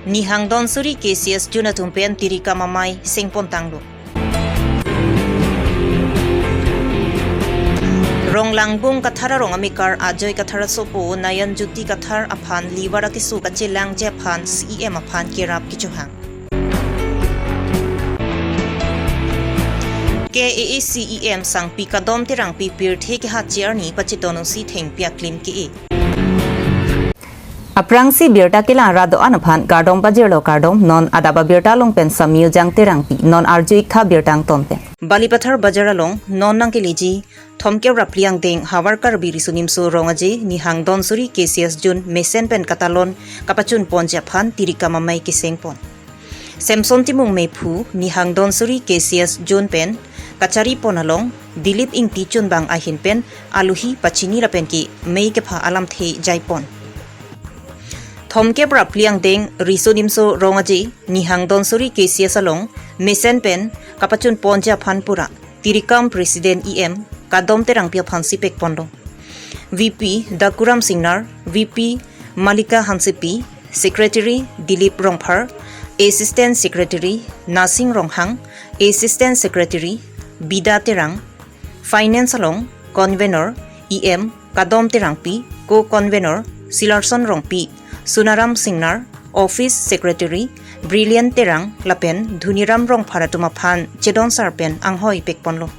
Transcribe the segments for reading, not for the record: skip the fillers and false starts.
ni hangdon suri KCS juna tumpen tirika mamai singpon tanglo. Rong langbung kathara rong amikar ajoy kathara sopo nayan juti kathar aphan liwara kisu kachilang jephan CEM aphan kirap kichuhang. KAACEM sang pikadom tirang pipir thek hachiar ni pachitono si theng pia klim ki e. Aprangsi birta kila rado anaphan gardom bajirlo gardom non adaba birta long pen samyu jang tirang pi non arjui kha birtang tonpe. Balipathar bajaralong non nang keliji thomke rapliang deng hawar Karbi risunim so rongaji ni hangdon suri KCS jun mesen pen katalon kapachun ponja phan tirika mamai kisengpon. Samson timung mephu ni hangdon suri KCS jun pen kachari ponalong dilip ing tichun bang ahin pen aluhi pachini rapen ki mei ke pha alam the jaipon. Thomke rapliang deng risunim so rongaji ni hangdon suri KCS along mesen pen kapachun ponja phan pura tirikam president EM kadom terang pia phan sipek pondo. VP Dakuram Singnar, VP Malika Hansipi, Secretary Dilip Rongphar, Assistant Secretary Nasing Ronghang, Assistant Secretary Bida Terang, Finance along Convener EM Kadom Terangpi, Co-Convener Silarson Rongpi, Sunaram Singnar, Office Secretary Brilliant Terang Lapen Dhuniram Rongphar Tumaphan Chedon Sarpen Anghoi Pekponlo.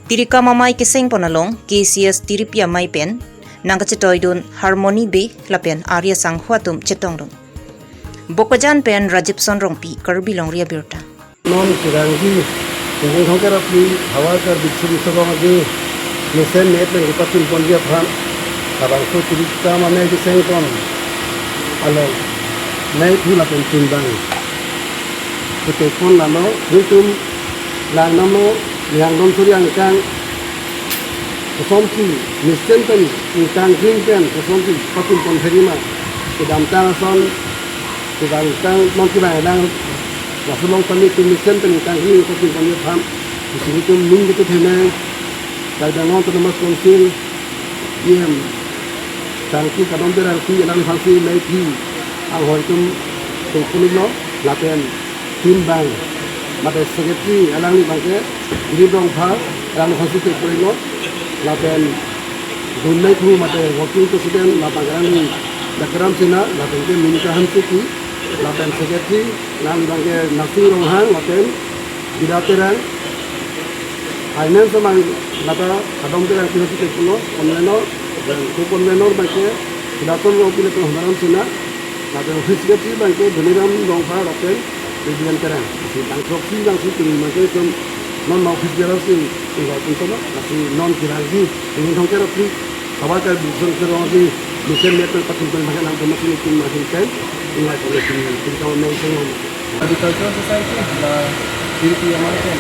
Tirika mamai kiseng ponalong KCS tiripia mai pen nangachetoidun harmony be lapen arya sanghuatum chetongdong. Bokajan pen Rajipson Rongpi Karbi Longri Abirta. Non kirangi kung thongke rapli hawar kar bichuri sogongi mesen net pen upatun ponja phan kabang so tirika mamai kiseng pon alo nai thula pen timbang kute pon lano ritum lanamo yang dom suri ang kang kosomki mesen pen kang green pen kosomki patun pon herima kedam tang son kedam tang monki bang dang Rasulullah kami mesen pen kang green patun pon pham sini tu ming gitu thena kadang non tu mas konsil yem tangki kadam beral ki elang phasi mai thi ang hoi tum tu kunilo laten timbang mata secretary alang ni bangke dirong pha alang phasi te korilo laten dunai thu mata working president la bangran ni dakram sina laten ke minika hanti ki laten secretary lang bangke nasi ronghang laten bidateran finance mang lata kadom teran ki te kulo onleno ku konvenor bangke bidaton ro ki te honaram sina laten office secretary bangke dhuniram rongpha laten President terang, si tangkroksi yang si tinggi macam itu non mau fisikalis si tinggal pun sama, si non kiragi, ini thong kerap si awal kan bisa kerong si bisa meter patung pun macam nama macam itu macam kan, ini macam itu kita tahu non semua. Agricultural Society na diri yang mana kan,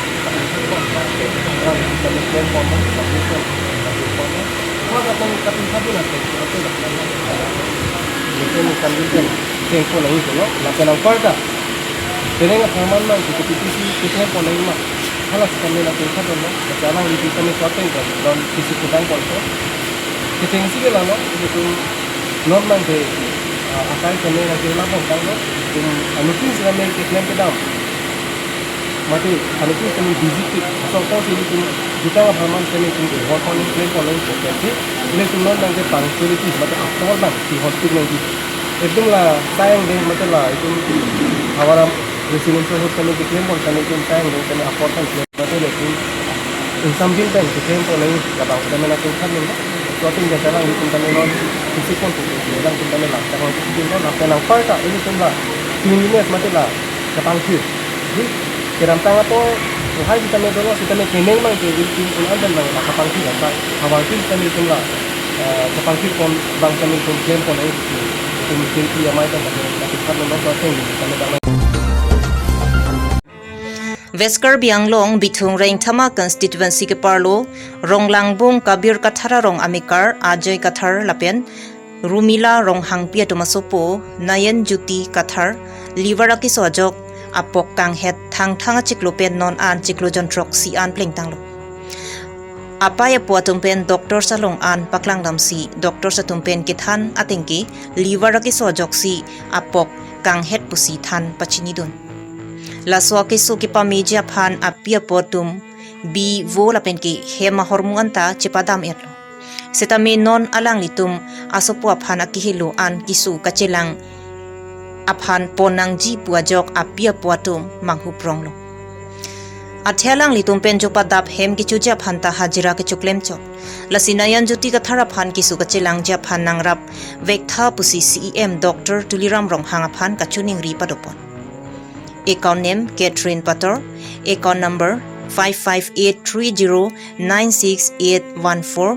kita mesti formal, Kau datang kapin sabu nanti, apa dah? Mungkin kandungan tempo lagi tu, lakukan apa dah? Tenang formal man kita kita pun lain mah. Kalau kami nak tengok dulu, macam ini kita ni kuat kan, dan kisi kita pun kuat. Kita ni sih kalau itu normal deh. Asal kami nak jalan pun kalau itu anutin selama kita ni dalam. Mati anutin kami busy. Asal kau sini tu kita formal kami tu work on plan pun lain kuat. Ini tu normal deh punctuality, macam apa dah di hospital ni. Itu lah sayang deh macam lah itu awal Resident so kami diklaim pun kami sayang dan kami aporkan betul itu sambil kan diklaim pun lain kalau kita nak tengok ni suatu yang jarang itu kami non fisikal tu dan kami lah kalau kita non apa yang apa ini semua ini macam lah kapangkir jadi kerana apa hal kita ni dulu kita ni kening mang jadi pun ada mang kapangkir apa kapangkir kami semua kapangkir pun bang kami klaim pun lain itu mungkin dia macam tapi kalau non suatu yang kami dah Veskar Bianglong Bitung Rain Thama constituency ke parlo Ronglangbung Kabir Kathara Rong Amikar Ajoy Kathar Lapen Rumila Rong Hangpia Tomasopo Nayan Juti Kathar Liwaraki Sojok Apok Kang Het Thang Thanga Chiklopen Non An Chiklojon Trok Si An Pleng Tanglo Apaya Puatumpen Dr. Salong An Paklang Damsi Dr. Satumpen Kithan Atingki Liwaraki Sojok Si Apok kang het pusi than pachinidun la so ke so ke pameja phan apia potum bi vo la pen ki hema hormuan ta chipadam etlo setame non alang litum asopo phan akihilo an kisu kachelang aphan ponang ji puajok apia puatum manghu pronglo athelang litum pen jo padap hem ki chuja phanta hajira ke chuklem chok lasinayan joti ka thara phan ki suka chelang ja phan nangrap vektha pusi CEM Dr. Tuliram Rong hanga phan ka chuning ri padopon account name Catherine Pator account number 55830968814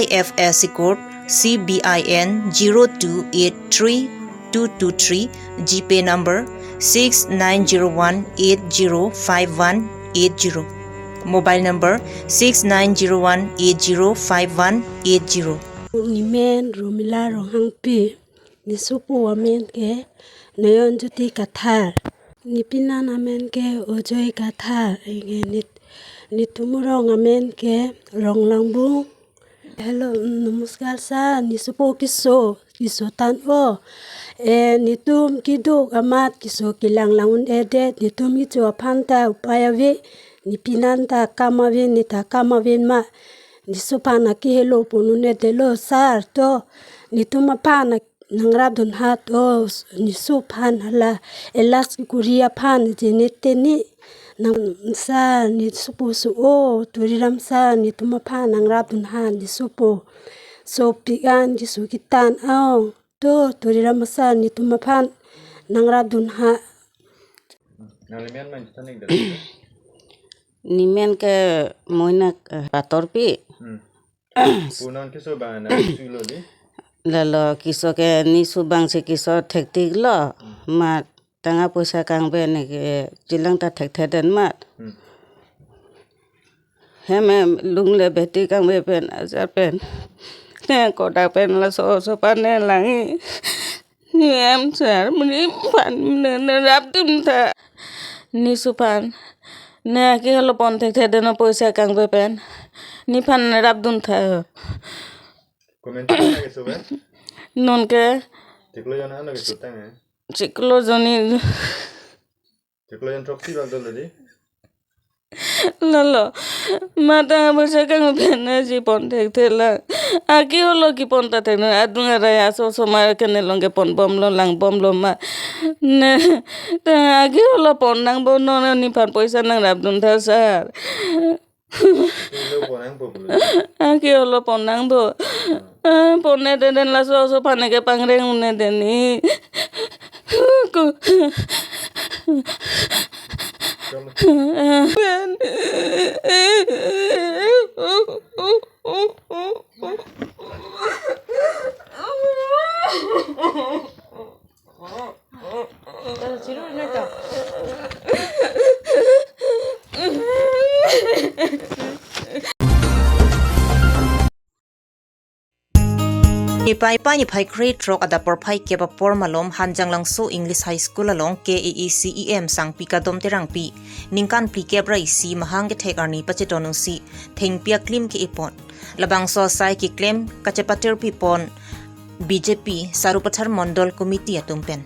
IFSC code CBIN 0283223 GPay number 6901805180 mobile number 6901805180 Nimen rumila rohang pi ni supu amen ke neon juti kathar ni pinan amen ke ojoi kathar nge ni tumurong amen ke rong langbu hello namaskar sa ni supu kiso tan o ni tum kiduk amat kiso kilang langun edet ni tum kiso phanta upayave ni pinanta kamave ni ta kamave ma ni supana ki hello punune telo sar to ni tuma pana nangrab don hat o ni supan hala elas kuria pan jenete ni nang sa ni supu su o turiram sa ni tuma pana nangrab don han ni supu so pigan ki sukitan au to turiram sa ni tuma pan nangrab don ha Nalimian man tanig da. Nimen ke moinak pator pi Punon kiso ba na sulo di. lalo kiso ke ni subang se kiso thektik lo mat tanga poisa kang be ne ke chilang ta thek theden mat heme lungle beti kang be pen azar pen ne ko da pen la so pan ne langi ni em sar muni pan ne rap tum tha ni supan ne ke lo pon thek theden poisa kang be pen ni pan rap dun tha Komentar na kiso ba? non ke Tiklo yon ano kiso tanga. ciklo joni Tiklo yon tropsi ba dolo di. lalo mata basa kang pena ji ponte tela aki holo ki ponta tena adunga raya so ma kene longe pon bom lo lang bom lo ma ne ta aki holo pon nang bon no ni pan poisa nang rabdun tha sar Tiklo ponang populo. aki holo pon nang bo ponne den la so pane ke pangreng une deni ku Ni pai grade rock ada porpai ke ba por malom hanjang langso English High School along KAECEM sang pika dom terang pi ningkan pli ke bra isi mahang ke thek arni pachetonung si theng pia klim ke ipon labang so sai ki claim kachepater pi pon BJP Sarupathar Mondol Committee atumpen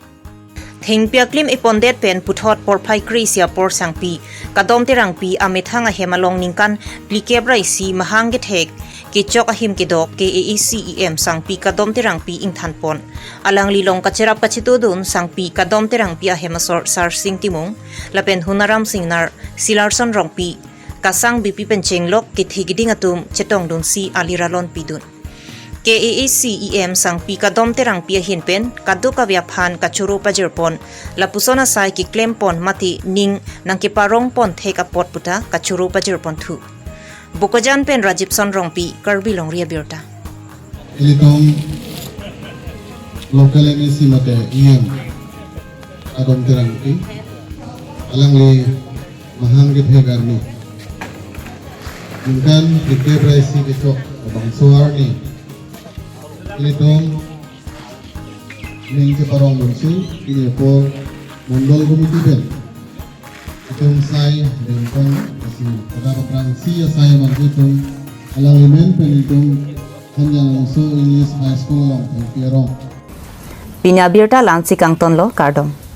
theng pia klim ipon det pen puthot porpai krisia por sang pi kadom terang pi amethanga hemalong ningkan pli ke bra isi mahang ke thek ki chok ahim ki dok KAECEM sang pi kadom terang pi ing thanpon alang lilong kacherap kachitudun sang pi kadom terang pi ahemasor sar sing timung lapen hunaram singnar silarson rong pi kasang BP penchenglok ki thigiding atum chetong dun si aliralon pidun KAECEM sang pi kadom terang pi hinpen kaduka vyaphan kachuro pajerpon lapusona sai ki klempon mati ning nang ki parong pon theka pot puta kachuro pajerpon thu Bukajan pen Rajib Sonrong pi Karbi Longri Abirta. Ilitong local MSC mate iyan agom terangki alang li mahang git hegarni mungkin dike praisi besok abang suar ni ilitong ning parong bunsu ini po mondol komiti ben itong sai dan pon pada perang sia saya menghitung alimen penitong hanya langsung English High School long Pierong Bini Abirta lan sikang ton lo kardom.